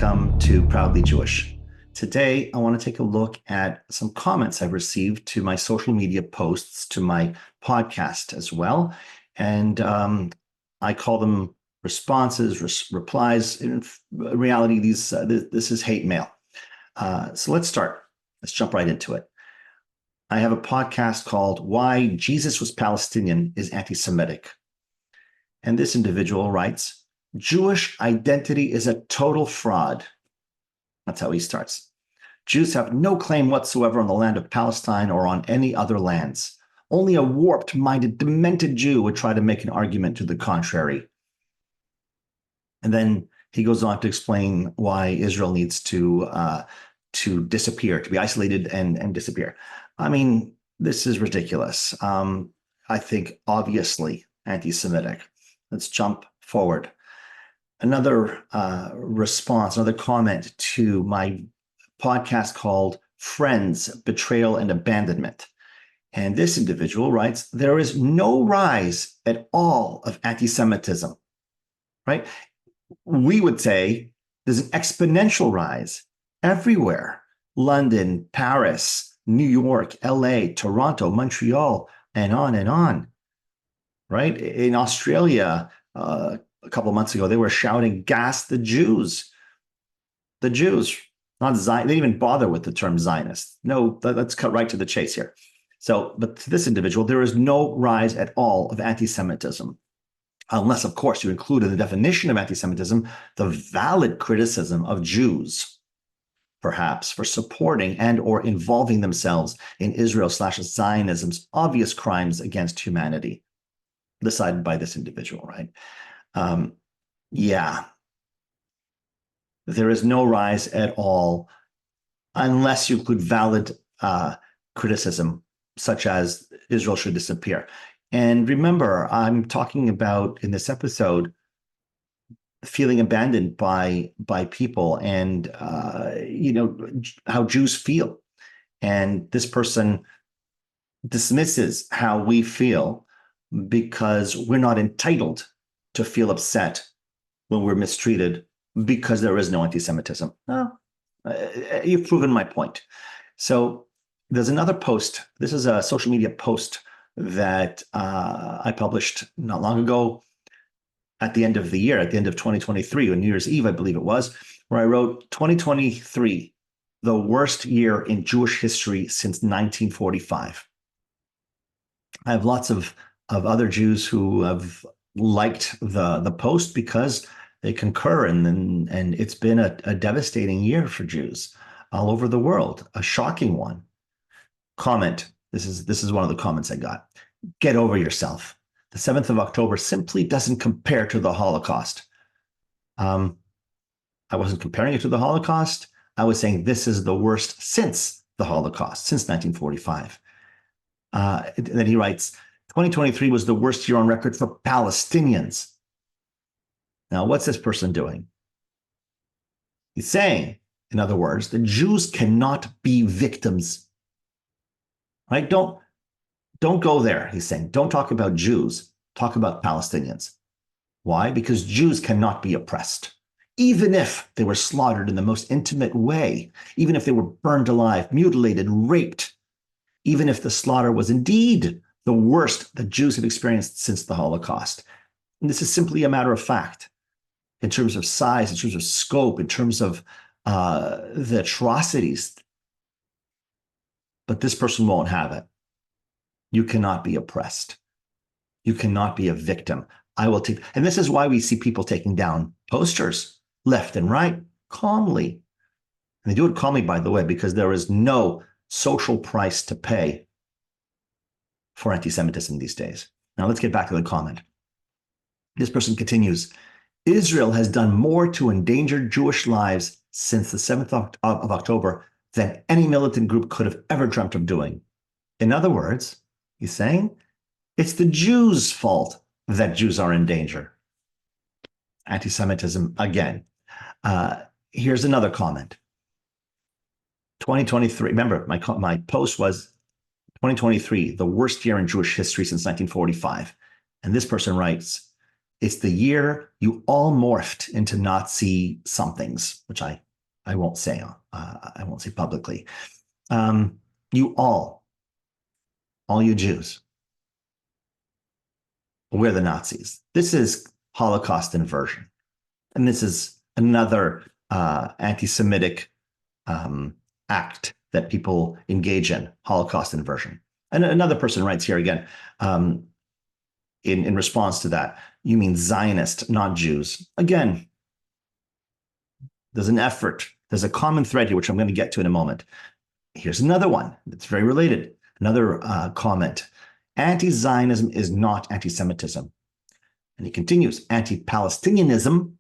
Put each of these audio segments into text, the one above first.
welcome to Proudly Jewish. Today, I want to take a look at some comments I've received to my social media posts, to my podcast as well. And I call them responses, replies. In reality, this is hate mail. So let's start. Let's jump right into it. I have a podcast called Why Jesus Was Palestinian is Anti-Semitic. And this individual writes, Jewish identity is a total fraud. That's how he starts. Jews have no claim whatsoever on the land of Palestine or on any other lands. Only a warped-minded, demented Jew would try to make an argument to the contrary. And then he goes on to explain why Israel needs to disappear, to be isolated and disappear. I mean, this is ridiculous. I think obviously anti-Semitic. Let's jump forward. Another response, another comment to my podcast called Friends, Betrayal and Abandonment. And this individual writes, there is no rise at all of anti-Semitism, right? We would say there's an exponential rise everywhere. London, Paris, New York, LA, Toronto, Montreal, and on, right? In Australia, a couple of months ago, they were shouting, gas the Jews. The Jews, not Zion. They didn't even bother with the term Zionist. No, let's cut right to the chase here. So, but to this individual, there is no rise at all of anti-Semitism, unless, of course, you include in the definition of anti-Semitism the valid criticism of Jews, perhaps, for supporting and or involving themselves in Israel/Zionism's obvious crimes against humanity, decided by this individual, right? Yeah, there is no rise at all unless you include valid criticism, such as Israel should disappear. And remember, I'm talking about in this episode feeling abandoned by people and how Jews feel. And this person dismisses how we feel because we're not entitled to feel upset when we're mistreated because there is no anti-Semitism. No, you've proven my point. So there's another post. This is a social media post that I published not long ago at the end of the year, at the end of 2023, on New Year's Eve, I believe it was, where I wrote 2023, the worst year in Jewish history since 1945. I have lots of other Jews who have liked the post because they concur, and it's been a devastating year for Jews all over the world, a shocking one. Comment, this is one of the comments I got. Get over yourself. The 7th of October simply doesn't compare to the Holocaust. I wasn't comparing it to the Holocaust. I was saying this is the worst since the Holocaust, since 1945. Then he writes, 2023 was the worst year on record for Palestinians. Now, what's this person doing? He's saying, in other words, the Jews cannot be victims. Right? Don't go there, he's saying. Don't talk about Jews. Talk about Palestinians. Why? Because Jews cannot be oppressed. Even if they were slaughtered in the most intimate way, even if they were burned alive, mutilated, raped, even if the slaughter was indeed the worst that Jews have experienced since the Holocaust. And this is simply a matter of fact, in terms of size, in terms of scope, in terms of the atrocities. But this person won't have it. You cannot be oppressed. You cannot be a victim. I will take, and this is why we see people taking down posters left and right, calmly. And they do it calmly, by the way, because there is no social price to pay for anti-Semitism these days. Now let's get back to the comment. This person continues, Israel has done more to endanger Jewish lives since the 7th of October than any militant group could have ever dreamt of doing. In other words, he's saying, it's the Jews' fault that Jews are in danger. Anti-Semitism again. Here's another comment. 2023, remember, my post was 2023, the worst year in Jewish history since 1945. And this person writes, It's the year you all morphed into Nazi somethings, which I won't say. I won't say publicly. You all you Jews, we're the Nazis. This is Holocaust Inversion, and this is another anti-Semitic act that people engage in, Holocaust Inversion. And another person writes here again, in response to that, you mean Zionist, not Jews. Again, there's an effort. There's a common thread here, which I'm going to get to in a moment. Here's another one that's very related. Another comment. Anti-Zionism is not anti-Semitism. And he continues, anti-Palestinianism,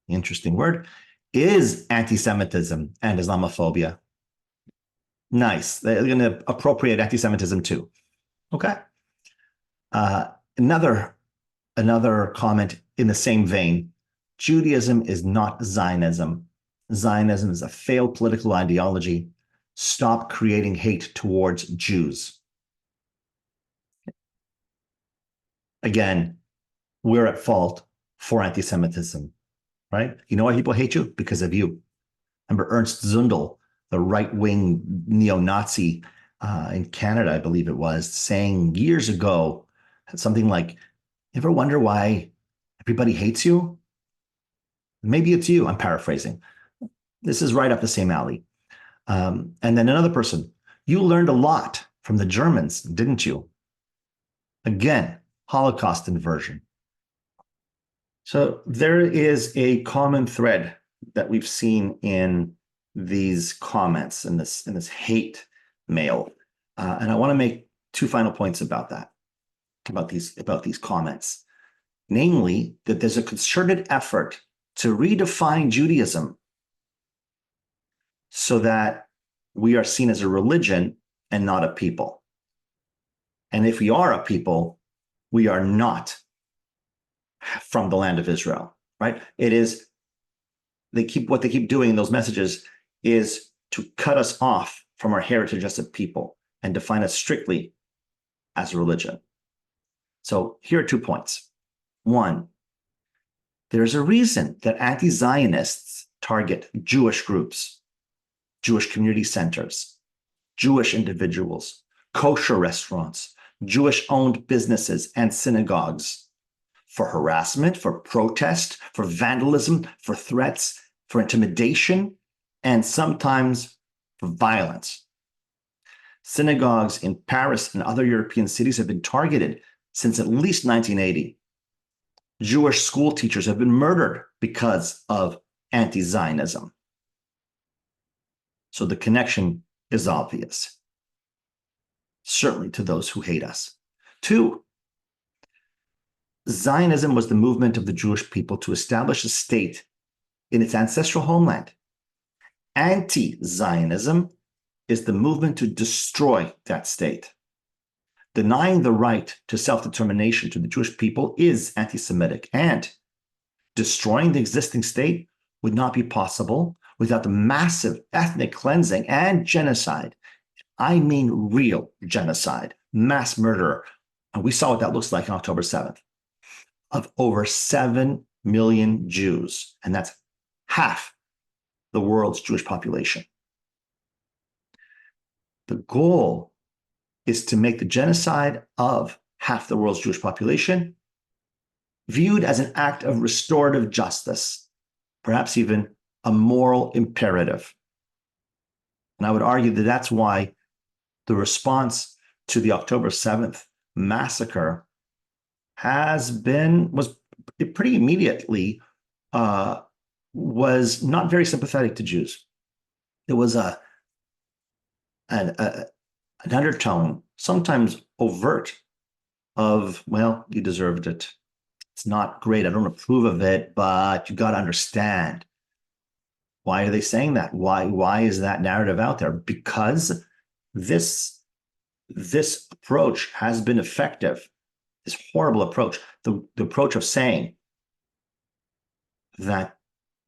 interesting word, is anti-Semitism and Islamophobia. Nice. They're going to appropriate anti-Semitism too. Okay. Another comment in the same vein. Judaism is not Zionism. Zionism is a failed political ideology. Stop creating hate towards Jews. Again, we're at fault for anti-Semitism, right? You know why people hate you? Because of you. Remember Ernst Zundel, the right-wing neo-Nazi in Canada, I believe it was, saying years ago something like, ever wonder why everybody hates you? Maybe it's you. I'm paraphrasing. This is right up the same alley. And then another person, you learned a lot from the Germans, didn't you? Again, Holocaust inversion. So there is a common thread that we've seen in these comments, in this hate mail. And I want to make two final points about that, about these comments. Namely, that there's a concerted effort to redefine Judaism so that we are seen as a religion and not a people. And if we are a people, we are not from the land of Israel, right? It is, what they keep doing in those messages is to cut us off from our heritage as a people and define us strictly as a religion. So here are 2 points. One, there's a reason that anti-Zionists target Jewish groups, Jewish community centers, Jewish individuals, kosher restaurants, Jewish-owned businesses, and synagogues for harassment, for protest, for vandalism, for threats, for intimidation, and sometimes for violence. Synagogues in Paris and other European cities have been targeted since at least 1980. Jewish school teachers have been murdered because of anti-Zionism. So the connection is obvious, certainly to those who hate us. 2, Zionism was the movement of the Jewish people to establish a state in its ancestral homeland. Anti-Zionism is the movement to destroy that state. Denying the right to self-determination to the Jewish people is anti-Semitic, and destroying the existing state would not be possible without the massive ethnic cleansing and genocide. I mean real genocide, mass murder. And we saw what that looks like on October 7th, of over 7 million Jews. And that's half the world's Jewish population. The goal is to make the genocide of half the world's Jewish population viewed as an act of restorative justice, perhaps even a moral imperative. And I would argue that that's why the response to the October 7th massacre was pretty immediately was not very sympathetic to Jews. There was an undertone, sometimes overt, of, well, you deserved it. It's not great. I don't approve of it, but you got to understand. Why are they saying that? Why is that narrative out there? Because this approach has been effective. This horrible approach, the approach of saying that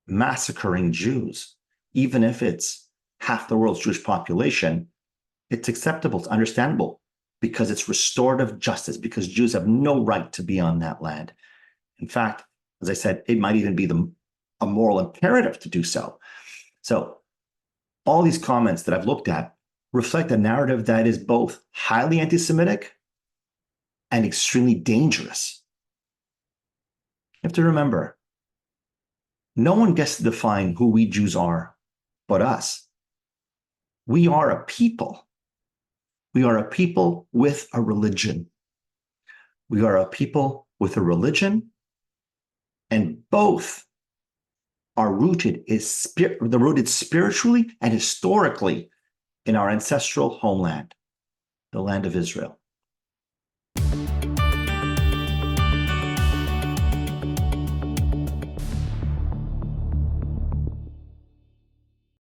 massacring Jews, even if it's half the world's Jewish population, it's acceptable, it's understandable, because it's restorative justice, because Jews have no right to be on that land. In fact, as I said, it might even be a moral imperative to do so. So all these comments that I've looked at reflect a narrative that is both highly anti-Semitic and extremely dangerous. You have to remember, no one gets to define who we Jews are but us. We are a people. We are a people with a religion. We are a people with a religion, and both are rooted spiritually and historically in our ancestral homeland, the land of Israel.